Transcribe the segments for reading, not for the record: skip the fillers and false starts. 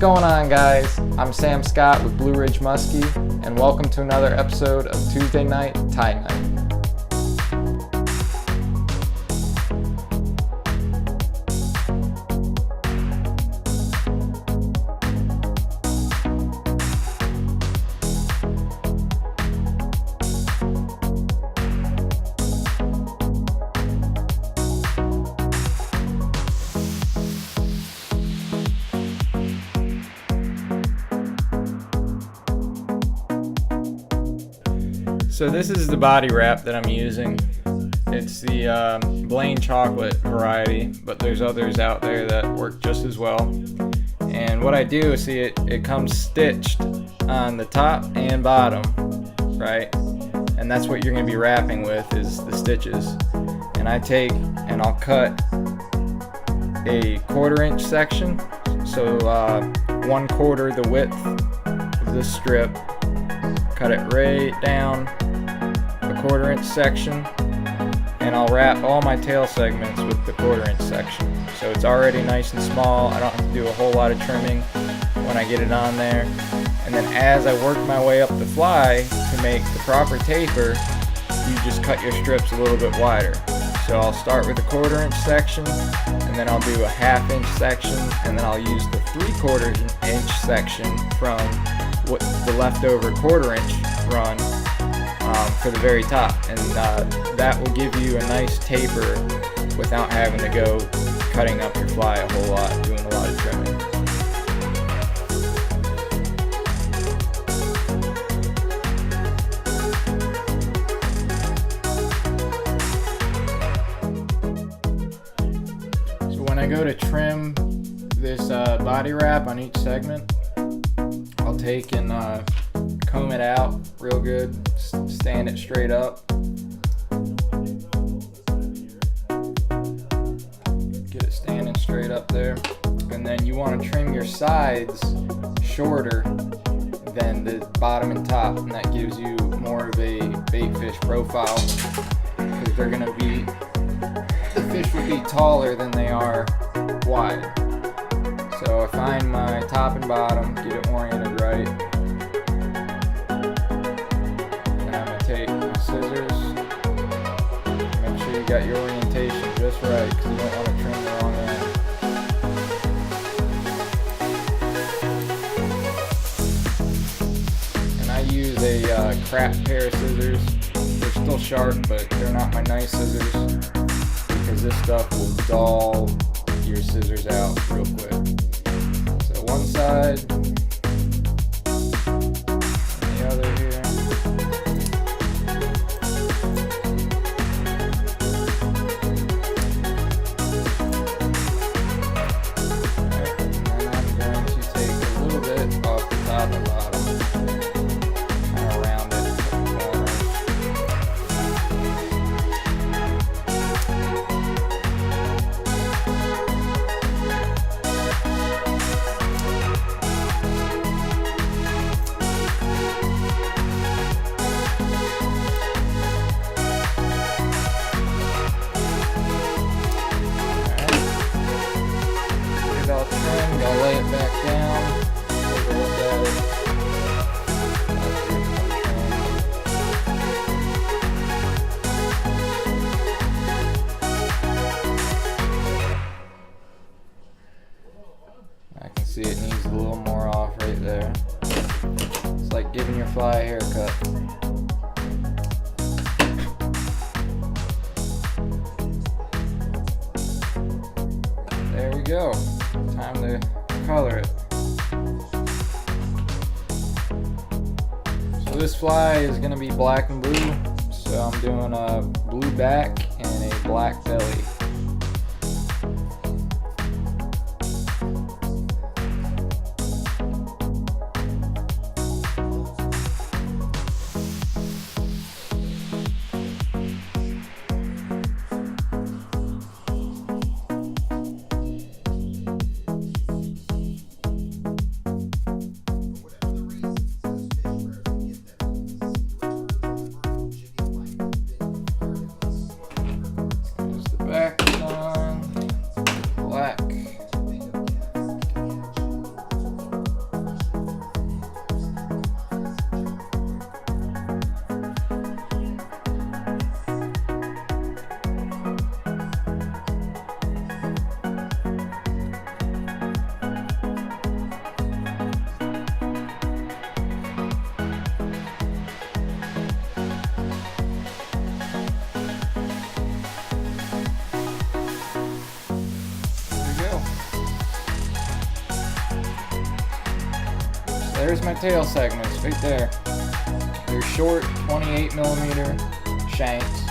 going on, guys? I'm Sam Scott with Blue Ridge Musky, and welcome to another episode of Tuesday Night Tie Night. So this is the body wrap that I'm using. It's the Blaine chocolate variety, but there's others out there that work just as well. And what I do is, see, it comes stitched on the top and bottom, right? And that's what you're going to be wrapping with, is the stitches. And I take and I'll cut a 1/4 inch section, so 1/4 the width of this strip. Cut it right down a 1/4 inch section, and I'll wrap all my tail segments with the 1/4 inch section. So it's already nice and small. I don't have to do a whole lot of trimming when I get it on there. And then as I work my way up the fly to make the proper taper, you just cut your strips a little bit wider. So I'll start with a 1/4 inch section, and then I'll do a 1/2 inch section, and then I'll use the 3/4 inch section from what the leftover 1/4 inch run for the very top, and that will give you a nice taper without having to go cutting up your fly a whole lot, doing a lot of trimming. So when I go to trim this body wrap on each segment, I'll take and comb it out real good, stand it straight up. Get it standing straight up there. And then you want to trim your sides shorter than the bottom and top, and that gives you more of a bait fish profile, because they're going to be, the fish will be taller than they are wide. So I find my top and bottom, get it oriented right. And I'm going to take my scissors. Make sure you got your orientation just right, because you don't want to trim the wrong end. And I use a crap pair of scissors. They're still sharp, but they're not my nice scissors, because this stuff will dull your scissors out real quick. One side, and the other here. Alright, and then I'm going to take a little bit off the top and bottom, kind of round it to the corners. I'll lay it back down, take a look at it. I can see it needs a little more off right there. It's like giving your fly a haircut. There we go. Time to color it. So this fly is going to be black and blue, so I'm doing a blue back and a black belly. Back. there's my tail segments right there. They're short 28mm shanks,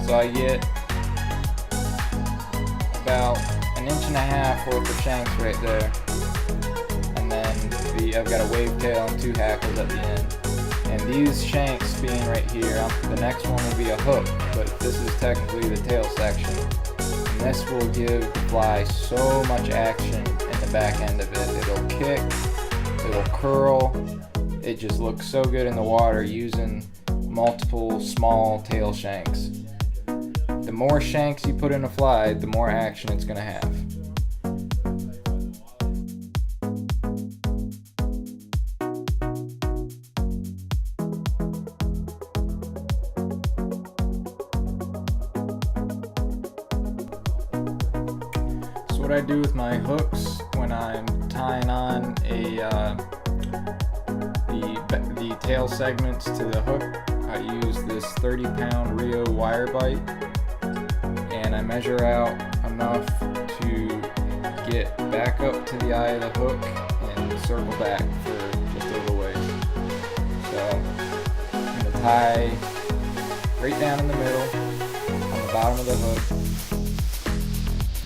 so I get about 1.5 inches worth of shanks right there. And then I've got a wave tail and 2 hackles at the end. And these shanks being right here, the next one will be a hook, but this is technically the tail section. And this will give the fly so much action in the back end of it. It'll kick, it'll curl. It just looks so good in the water using multiple small tail shanks. The more shanks you put in a fly, the more action it's going to have. So what I do with my hooks when I'm tying on the tail segments to the hook, I use this 30-pound Rio wire bite, and I measure out enough to get back up to the eye of the hook and circle back for just over the waist. So I'm going to tie right down in the middle on the bottom of the hook,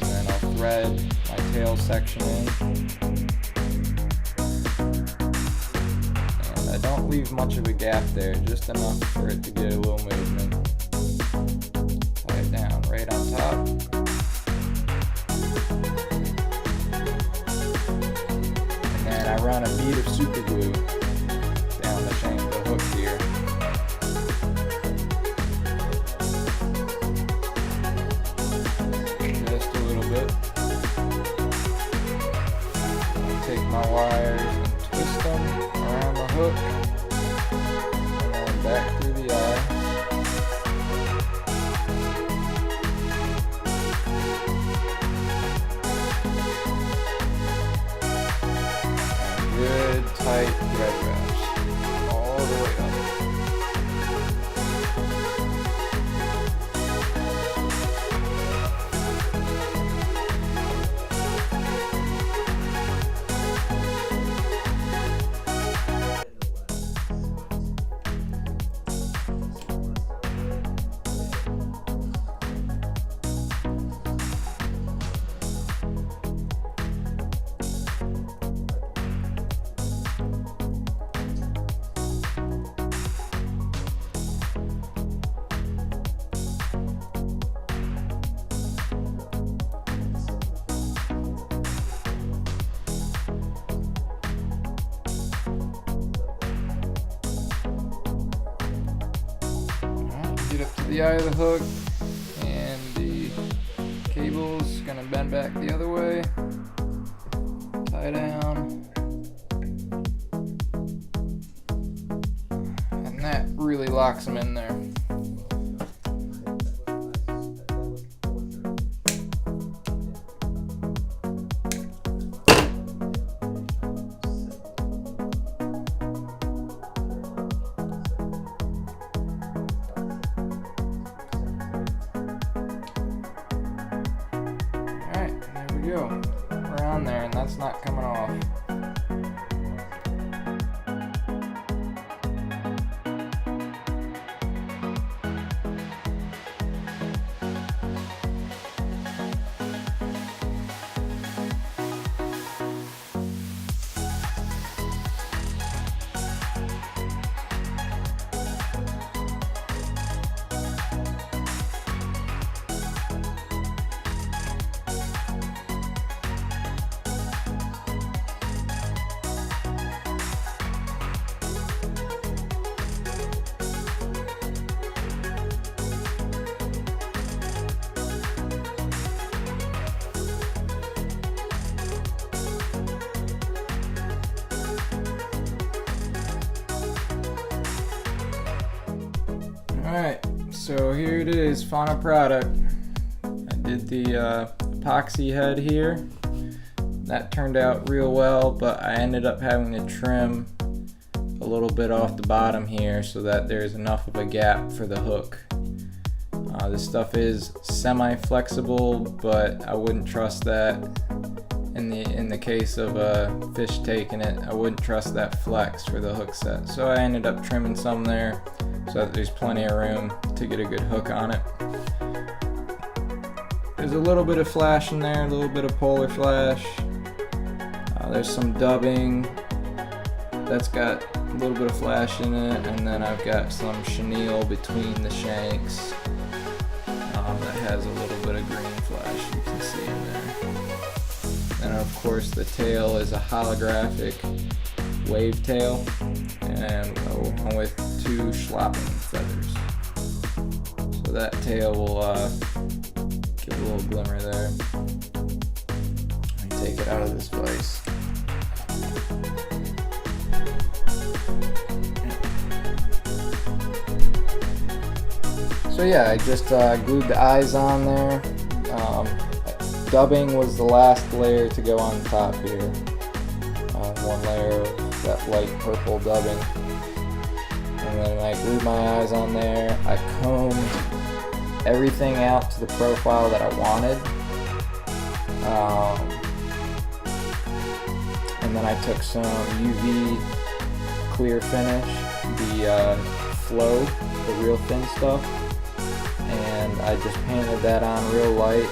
and then I'll thread my tail section in. And I don't leave much of a gap there, just enough for it to get a little movement. Tie it down right on top. And then I run a bead of super glue down the chain of the hook here. Just a little bit. I'll take my wires and twist them around the hook and then back through the eye. And good tight thread wraps all the way up. Get up to the eye of the hook, and the cable's gonna bend back the other way, tie down, and that really locks them in there. Go. We're on there, and that's not coming off. Alright, so here it is, final product. I did the epoxy head here. That turned out real well, but I ended up having to trim a little bit off the bottom here so that there's enough of a gap for the hook. This stuff is semi-flexible, but I wouldn't trust that. in the case of a fish taking it, I wouldn't trust that flex for the hook set. So I ended up trimming some there so that there's plenty of room to get a good hook on it. There's a little bit of flash in there, a little bit of polar flash. There's some dubbing that's got a little bit of flash in it, and then I've got some chenille between the shanks that has a little bit of green flash you can see in there. And of course the tail is a holographic wave tail, and along with 2 schlapping feathers. So that tail will give a little glimmer there. Let me take it out of this vise. So yeah, I just glued the eyes on there. Dubbing was the last layer to go on top here. One layer of that light purple dubbing. And then I glued my eyes on there. I combed everything out to the profile that I wanted. And then I took some UV clear finish, the flow, the real thin stuff, and I just painted that on real light,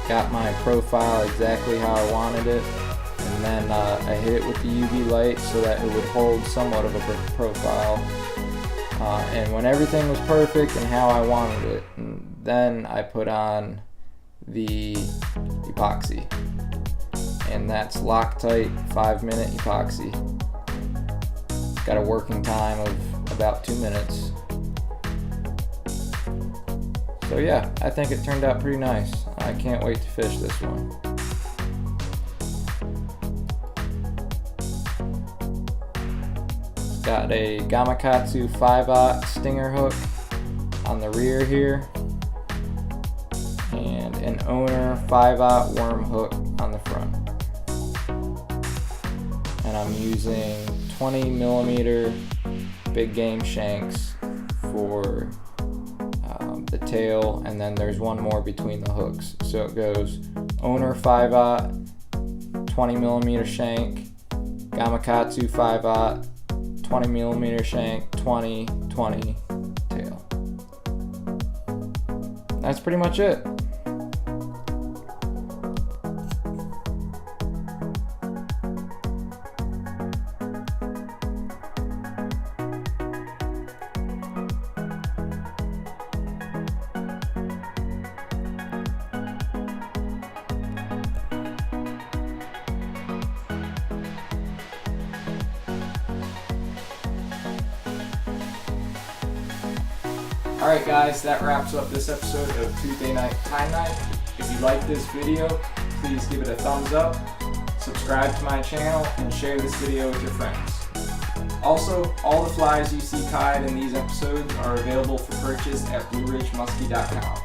got my profile exactly how I wanted it, and then I hit it with the UV light so that it would hold somewhat of a profile. And when everything was perfect and how I wanted it, then I put on the epoxy, and that's Loctite 5-minute epoxy. It's got a working time of about 2 minutes. So yeah, I think it turned out pretty nice. I can't wait to fish this one. It's got a Gamakatsu 5/0 stinger hook on the rear here, and an Owner 5/0 worm hook on the front. And I'm using 20mm big game shanks for the tail, and then there's one more between the hooks. So it goes Owner 5/0, 20mm shank, Gamakatsu 5/0, 20mm shank, 20, 20 tail. That's pretty much it. Alright guys, that wraps up this episode of Tuesday Night Time Night. If you like this video, please give it a thumbs up, subscribe to my channel, and share this video with your friends. Also, all the flies you see tied in these episodes are available for purchase at BlueRidgeMusky.com.